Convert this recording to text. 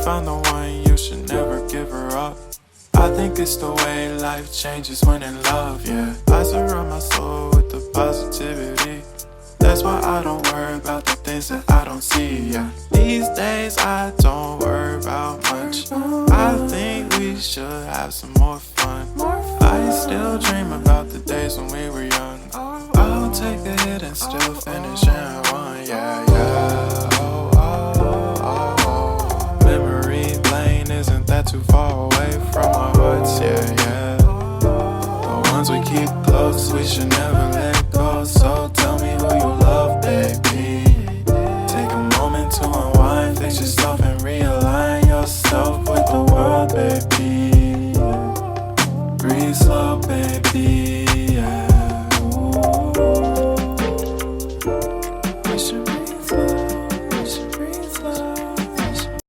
found the one, you should never give her up. I think it's the way life changes when in love, yeah. I surround my soul with the positivity. That's why I don't worry about the things that I don't see, yeah. These days I don't worry about much. I think we should have some more fun. I still dream about the days when we were young. I'll take a hit and still finish in one, yeah, yeah. Oh, oh, oh, oh. Memory lane isn't that too far away from our hearts, yeah, yeah. The ones we keep close, we should never